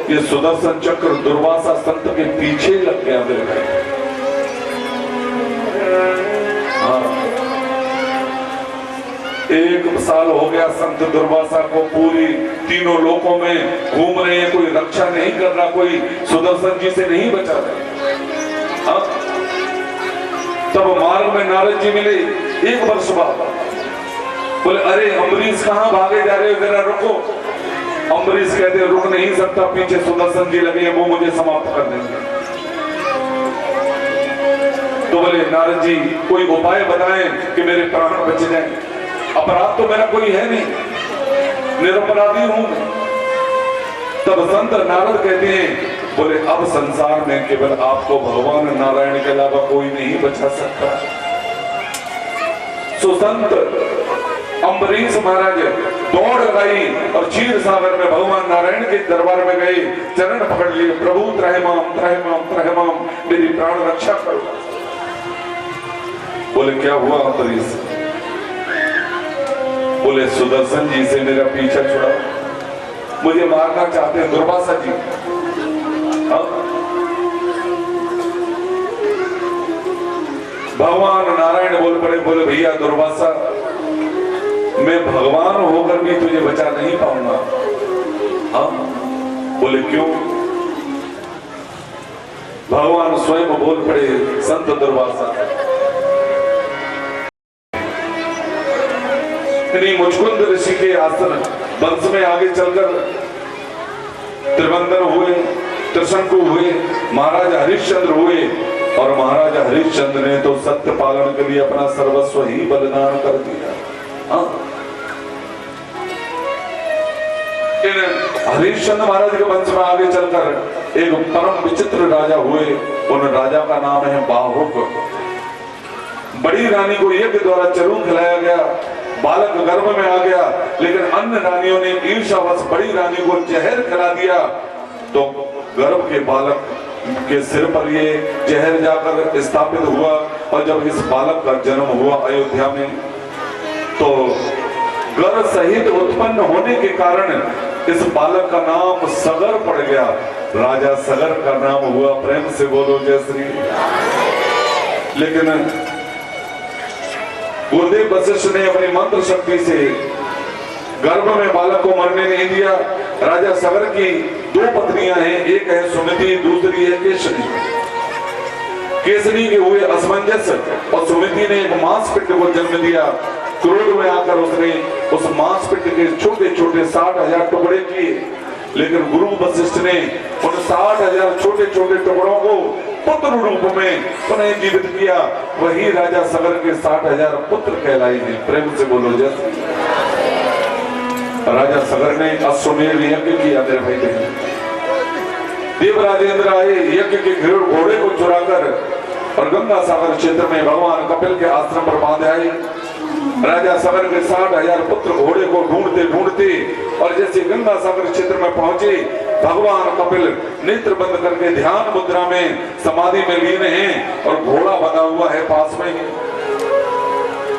ये सुदर्शन चक्र दुर्वासा संत के पीछे लग गया मेरे भाई। एक साल हो गया संत दुर्वासा को पूरी तीनों लोकों में घूम रहे हैं, कोई रक्षा नहीं कर रहा, कोई सुदर्शन जी से नहीं बचा रहा। तब मार्ग में नारद जी मिले 1 वर्ष बाद, बोले अरे अम्बरीश कहां भागे जा रहे हो, जरा रुको। अम्बरीश कहते रुक नहीं सकता, पीछे सुदर्शन जी लगे हैं, वो मुझे समाप्त कर देंगे। तो बोले नारद जी कोई उपाय बताएं कि मेरे प्राण बच जाएं, अपराध तो मेरा कोई है नहीं, निरपराधी हूं। तब संत नारद कहते हैं, बोले अब संसार में केवल आपको भगवान नारायण के अलावा कोई नहीं बचा सकता। सो संत अम्बरीश महाराज दौड़ लगाई और क्षीर सागर में भगवान नारायण के दरबार में गए, चरण पकड़ लिए, प्रभु त्रयमाम त्रयमाम त्रयमाम, मेरी प्राण रक्षा करो। बोले क्या हुआ अंतरीश? बोले सुदर्शन जी से मेरा पीछा छुड़ा, मुझे मारना चाहते हैं दुर्वासा जी। भगवान नारायण बोल पड़े, बोले भैया दुर्वासा, मैं भगवान होकर भी तुझे बचा नहीं पाऊंगा। हाँ? बोले क्यों? भगवान स्वयं बोल पड़े, संत दुर्वासा, मुचकुंद ऋषि के आश्रम वंश में आगे चलकर त्रिवंदन हुए, त्रिशंकु हुए, महाराजा हरिश्चंद्र हुए, और महाराजा हरिश्चंद्र ने तो सत्य पालन के लिए अपना सर्वस्व ही बलिदान कर दिया। हरिश्चंद्र महाराज के वंश में आगे चलकर एक परम विचित्र राजा हुए, उन राजा का नाम है बाहुक। बड़ी रानी को यज्ञ द्वारा चरून खिलाया गया, बालक गर्भ में आ गया, लेकिन अन्य रानियों ने ईर्ष्यावश बड़ी रानी को जहर खिला दिया, तो गर्भ के बालक के सिर पर ये जहर जाकर स्थापित हुआ। और जब इस बालक का जन्म हुआ अयोध्या में, तो गर्भ सहित उत्पन्न होने के कारण इस बालक का नाम सगर पड़ गया, राजा सगर का नाम हुआ। प्रेम से बोलो जय श्री। लेकिन गुरुदेव वशिष्ठ ने अपनी मंत्र शक्ति से गर्भ में बालक को मरने नहीं दिया। राजा सगर की दो पत्नियां हैं, एक है सुमिति, दूसरी है केशनी। केशनी के हुए असमंजस और सुमिति ने एक मांसपिंड को जन्म दिया। क्रोध में आकर उसने उस मांसपिंड के छोटे छोटे 60,000 टुकड़े किए, लेकिन गुरु वशिष्ठ ने उन 60,000 छोटे छोटे टुकड़ों को पुत्र रूप में पुनः जीवित किया। वही राजा सगर के 60,000 पुत्र कहलाए हैं। प्रेम से बोलो जय। राजा सगर ने अश्वमेध यज्ञ किया। मेरे भाई बहन, देवराजेंद्र आए, यज्ञ के घोड़े को चुराकर और गंगा सागर क्षेत्र में भगवान कपिल के आश्रम पर बांध आए। राजा सगर के 60,000 पुत्र घोड़े को ढूंढते ढूंढते और जैसे गंगा सागर क्षेत्र में पहुंचे, भगवान कपिल नेत्र बंद करके ध्यान मुद्रा में समाधि में लीन हैं और घोड़ा बना हुआ है पास में ही।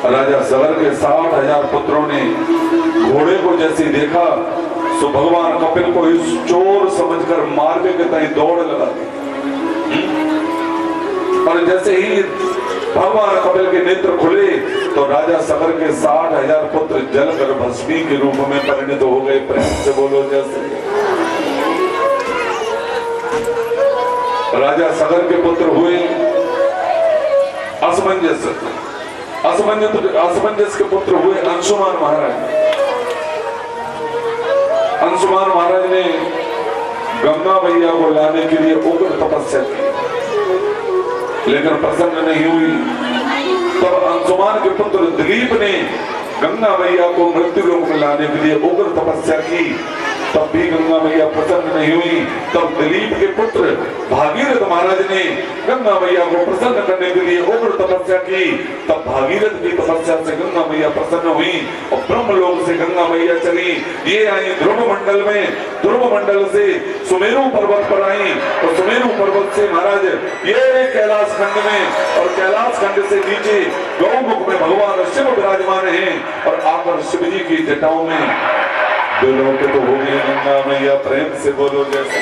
राजा सगर के 60,000 पुत्रों ने घोड़े को जैसे देखा, तो भगवान कपिल को इस चोर समझकर मारने के तय दौड़ लगा दी। और जैसे ही भगवान कपिल के नेत्र खुले, तो राजा सगर के 60,000 पुत्र जलकर भस्मी के रूप में परिणत हो गए। प्रेम से बोलो जैसे। राजा सगर के पुत्र हुए असमंजस, असमंजस के पुत्र हुए अंशुमान महाराज। अंशुमान महाराज ने गंगा मैया को लाने के लिए उग्र तपस्या की, लेकिन प्रसन्न नहीं हुई। तब अंशुमान के पुत्र दिलीप ने गंगा मैया को मृत्यु लोक में लाने के लिए उग्र तपस्या की, तब भी गंगा मैया प्रसन्न नहीं हुई। तब दिलीप के पुत्र भागीरथ महाराज ने गंगा मैया को प्रसन्न करने के लिए उग्र तपस्या की, तब भागीरथ की तपस्या से गंगा मैया प्रसन्न हुई और ब्रह्मलोक से गंगा मैया चली। ये आई ध्रुव मंडल में, ध्रुव मंडल से सुमेरु पर्वत पर आई और सुमेरु पर्वत से महाराज ये कैलाश खंड में, और कैलाश खंड से नीचे गौमुख में भगवान शिव विराजमान हैं और आकर शिव जी की जटाओं में दोनों के तो हो गए गंगा मैया। प्रेम से बोलो जैसे।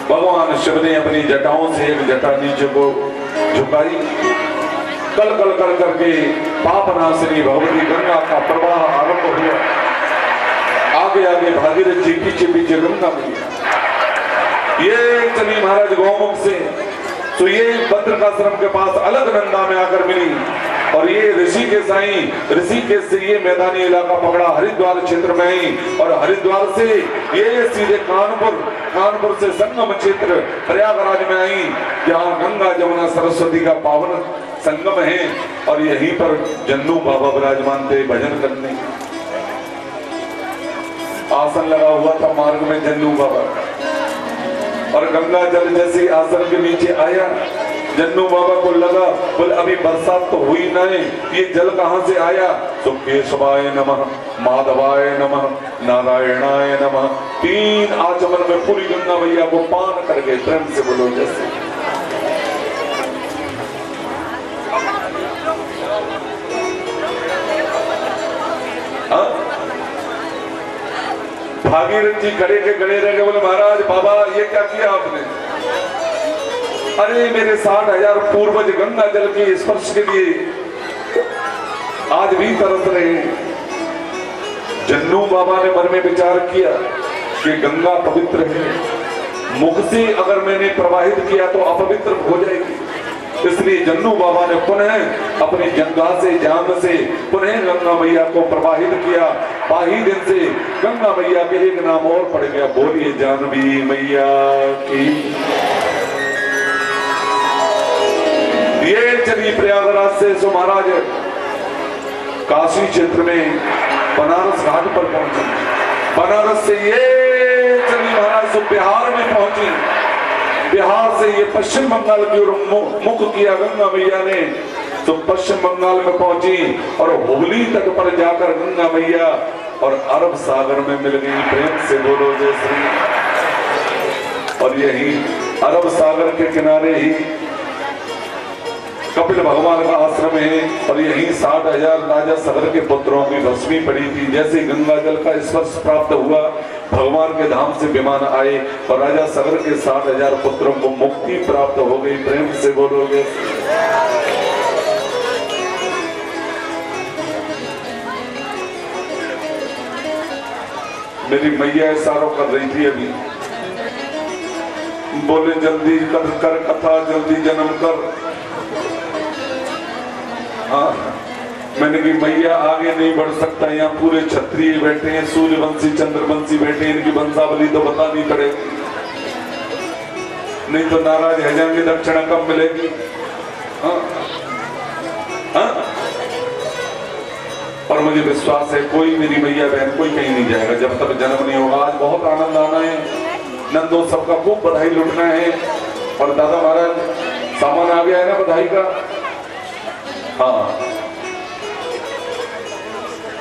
भगवान शिव ने अपनी जटाओं से एक जटा नीचे को झुकाई, कल कल कर करके पापनाशिनी भगवती गंगा का प्रवाह आरंभ हुआ। आगे आगे भागीरथ जी, पीछे पीछे गंगा मैया। ये चली महाराज गौमुख से, तो ये बद्रिकाश्रम के पास अलग नंदा में आकर मिली, और ये ऋषिकेश आई। ऋषिकेश से ये मैदानी इलाका पकड़ा, हरिद्वार क्षेत्र में आई, और हरिद्वार से ये सीधे कानपुर, कानपुर से संगम क्षेत्र प्रयागराज में आई, जहाँ गंगा जमुना सरस्वती का पावन संगम है। और यहीं पर जन्नू बाबा विराजमान थे भजन करने। आसन लगा हुआ था मार्ग में जन्नू बाबा। और गंगा जल जैसे आसन के नीचे आया, जन्नू बाबा को लगा, बोले अभी बरसात तो हुई ना है, ये जल कहां से आया? तो केशवाय नमः, माधवाय नमः, नारायणाय नमः, 3 आचमन में पूरी गंगा मैया को पान करके प्रेम से बोलो जैसे। भागीरथ जी खड़े के खड़े रह गए, बोले महाराज बाबा ये क्या किया आपने? अरे मेरे 60,000 पूर्वज गंगा जल के स्पर्श के लिए आज भी तरस रहे हैं। जन्नू बाबा ने मन में विचार किया कि गंगा पवित्र है, मुख से अगर मैंने प्रवाहित किया तो अपवित्र हो जाएगी, इसलिए जन्नू बाबा ने पुनः अपनी जंगा से जान से पुनः गंगा मैया को प्रवाहित किया। बाही दिन से गंगा मैया के एक नाम और पड़ गया, बोलिए जानवी मैया की। ये चली प्रयागराज से सो महाराज काशी क्षेत्र में बनारस घाट पर पहुंचे, बनारस से ये चली महाराज सो बिहार में पहुंची, बिहार से ये पश्चिम बंगाल की ओर मुख किया गंगा मैया ने, तो पश्चिम बंगाल में पहुंची और हुगली तट पर जाकर गंगा मैया और अरब सागर में मिल गई। प्रेम से बोलो जय श्री। और यही अरब सागर के किनारे ही कपिल भगवान का आश्रम है, और यही 60,000 राजा सगर के पुत्रों की भस्मी पड़ी थी। जैसे गंगा जल का स्पर्श प्राप्त हुआ, भगवान के धाम से विमान आए और राजा सगर के 60,000 पुत्रों को मुक्ति प्राप्त हो गई। प्रेम से बोलोगे। मेरी मैया इशारों कर रही थी अभी, बोले जल्दी कर कथा, जल्दी जन्म कर। हाँ, मैंने कहा मैया आगे नहीं बढ़ सकता, यहाँ पूरे क्षत्रिय बैठे हैं, सूर्यवंशी चंद्रवंशी बैठे हैं, इनकी वंशावली तो बतानी पड़ेगी, नहीं तो नाराज हो जाएंगे, दक्षिणा कब मिलेगी। हाँ? हाँ? और मुझे विश्वास है कोई मेरी मैया बहन कोई कहीं नहीं जाएगा जब तक जन्म नहीं होगा। आज बहुत आनंद आना है, नंदोत्सव का खूब बधाई लुटना है। और दादा महाराज सामान आ गया है ना बधाई का। हाँ,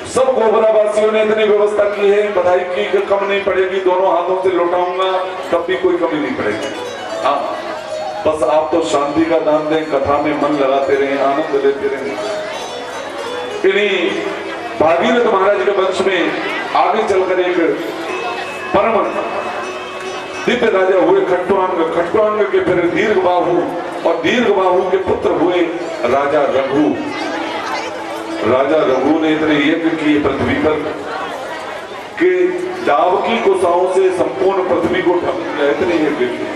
सब गोबरा वासियों ने इतनी व्यवस्था की है, बधाई की कम नहीं पड़ेगी, दोनों हाथों से लौटाऊंगा तब भी कोई कमी नहीं पड़ेगी। हाँ, बस आप तो शांति का दान दें, कथा में मन लगाते रहें, आनंद लेते रहें। इन्हीं भागीरथ महाराज के वंश में आगे चलकर एक परम दिव्य राजा हुए खट्टवांग, खट्टवांग के फिर दीर्घबाहु, और दीर्घबाहु के पुत्र हुए राजा रघु। राजा रघु ने इतने यज्ञ किए पृथ्वी पर कि दावकी कुशाओं से संपूर्ण पृथ्वी को ढक दिया, इतने यज्ञ किए।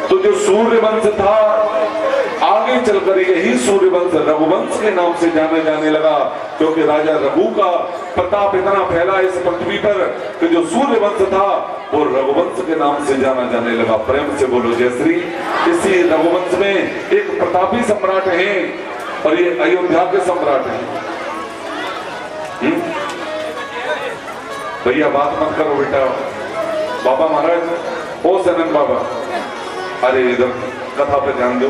तो जो सूर्यवंश था आगे चलकर यही सूर्यवंश रघुवंश के नाम से जाना जाने लगा, क्योंकि राजा रघु का प्रताप इतना फैला इस पृथ्वी पर कि जो सूर्यवंश था वो रघुवंश के नाम से जाना जाने लगा। प्रेम से बोलो जय श्री। इसी रघुवंश में एक प्रतापी सम्राट है और ये अयोध्या के सम्राट हैं। भैया बात मत करो बेटा। बाबा महाराज, ओ सनन बाबा, अरे इधर कथा पे ध्यान दो,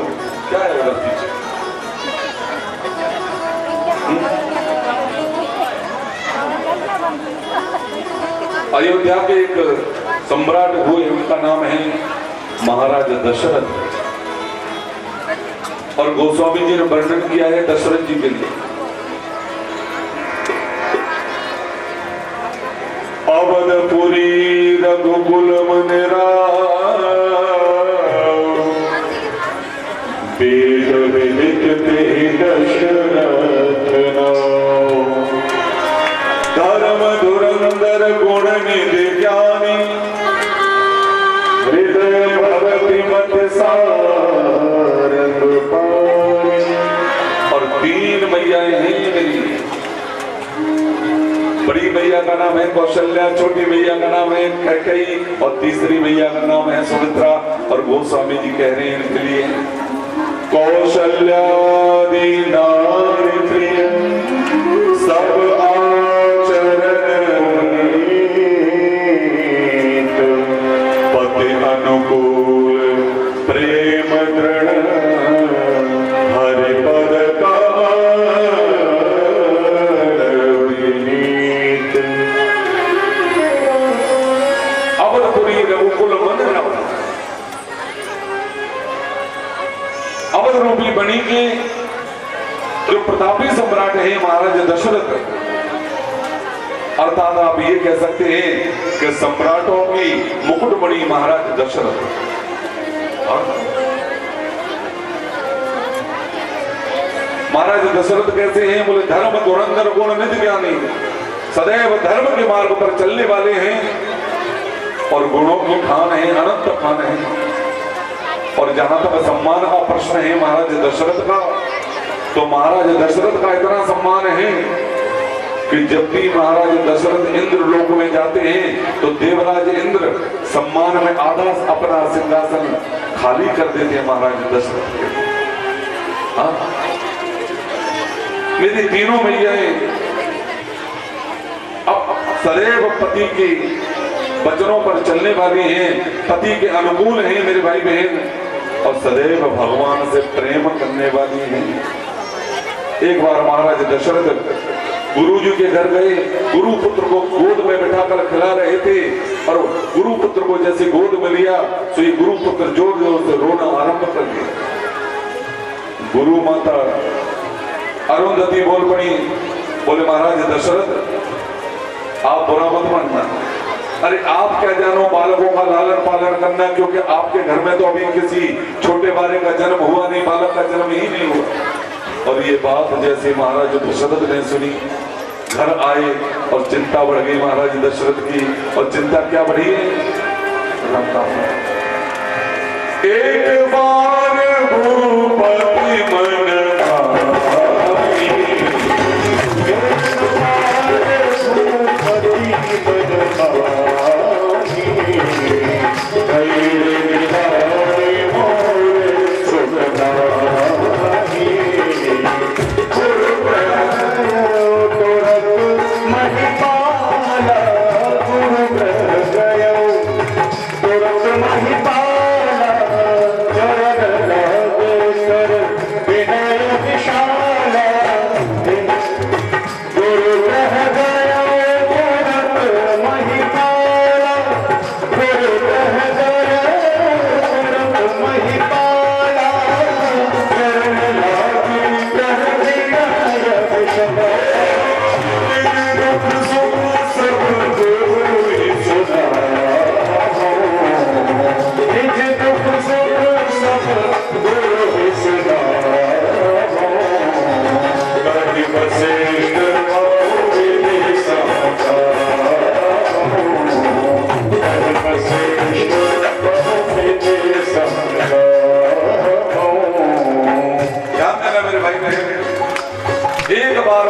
क्या है उधर पीछे? अयोध्या के एक सम्राट हुए, उनका नाम है महाराज दशरथ, और गोस्वामी जी ने वर्णन किया है दशरथ जी के लिए। अवधपुरी रघुकुल मुनिरा वेद विदित दशरथ धर्म धुरंधर गुण निधि ज्ञानी हृदय भगति मत सारंग पानी। और 3 मैयाएं हैं मेरी। बड़ी मैया का नाम है कौशल्या, छोटी मैया का नाम है कैकेयी, और तीसरी मैया का नाम है सुमित्रा। और गोस्वामी जी कह रहे हैं इनके लिए कौशल्यादि नारी प्रिय सब आचरण पुनीत, पति प्रेम दृढ़ हरि पद का विनीत। अवधपुरी रघुकुल मन रव अवध रूपी बनी के जो प्रतापी सम्राट है महाराज दशरथ, अर्थात आप ये कह सकते हैं कि सम्राटों की मुकुटमणि महाराज दशरथ। महाराज दशरथ कहते हैं, बोले धर्म धुरंधर गुण निज ज्ञानी, सदैव धर्म के मार्ग पर चलने वाले हैं और गुणों की खान है, अनंत खान है। और जहां तक सम्मान का प्रश्न है महाराज दशरथ का, तो महाराज दशरथ का इतना सम्मान है कि जब भी महाराज दशरथ इंद्र लोक में जाते हैं तो देवराज इंद्र सम्मान में आधा अपना सिंहासन खाली कर देते हैं महाराज दशरथ के। मेरी तीनों मैयाएं अब सदैव पति के वचनों पर चलने वाली हैं, पति के अनुकूल हैं मेरे भाई बहन, और सदैव भगवान से प्रेम करने वाली हैं। एक बार महाराज दशरथ गुरु जी के घर गए, गुरु पुत्र को गोद में बिठाकर खिला रहे थे, और गुरु पुत्र को जैसे गोद में लिया तो ये गुरु पुत्र जोर जोर से रोना आरंभ कर दिया। गुरु माता अरुंधति बोल पड़ी, बोले महाराज दशरथ आप बुरा मत मानना, अरे आप क्या जानो बालकों का लालन पालन करना, क्योंकि आपके घर में तो अभी किसी छोटे बालक का जन्म हुआ नहीं, बालक का जन्म ही नहीं हुआ। और ये बात जैसे महाराज दशरथ ने सुनी, घर आए और चिंता बढ़ गई महाराज दशरथ की। और चिंता क्या बढ़ी है? एक बार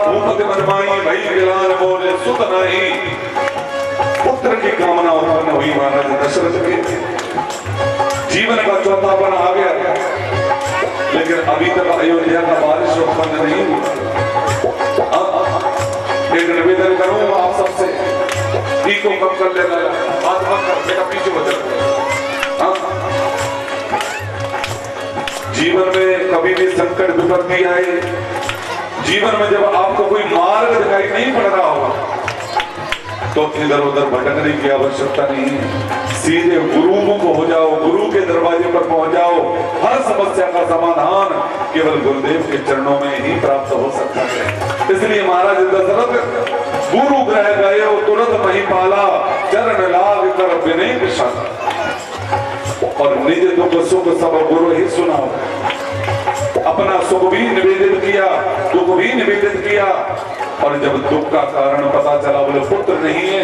भूपति मन पुत्र की कामना उत्पन्न हुई महाराज दशरथ के। जीवन का चौथापन आ गया, लेकिन अभी तक अयोध्या का बारिश उत्पन्न नहीं हुआ। एक निवेदन करूंगा आप सबसे, को कम कर लेना, बात मत कर, बेटा पीछे हो जाओ। जीवन में कभी भी संकट विपत्ति आए, जीवन में जब आपको कोई मार्ग दिखाई नहीं पड़ रहा होगा, तो इधर उधर भटकने की आवश्यकता नहीं है। सीधे गुरुमुख हो जाओ, गुरु के दरवाजे पर पहुंच जाओ। हर समस्या का समाधान केवल गुरुदेव के चरणों में ही प्राप्त हो सकता है। इसलिए महाराज दशरथ गुरु ग्रह गए तुरंत महिपाला, चरण लाग कर विनय विशाल, और निज दुख सुख सब गुरु ही सुनाओ। अपना सुख भी निवेदित किया, दुख भी निवेदित किया, और जब दुख का कारण पता चला, बोले पुत्र नहीं है,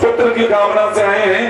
पुत्र की कामना से आए हैं,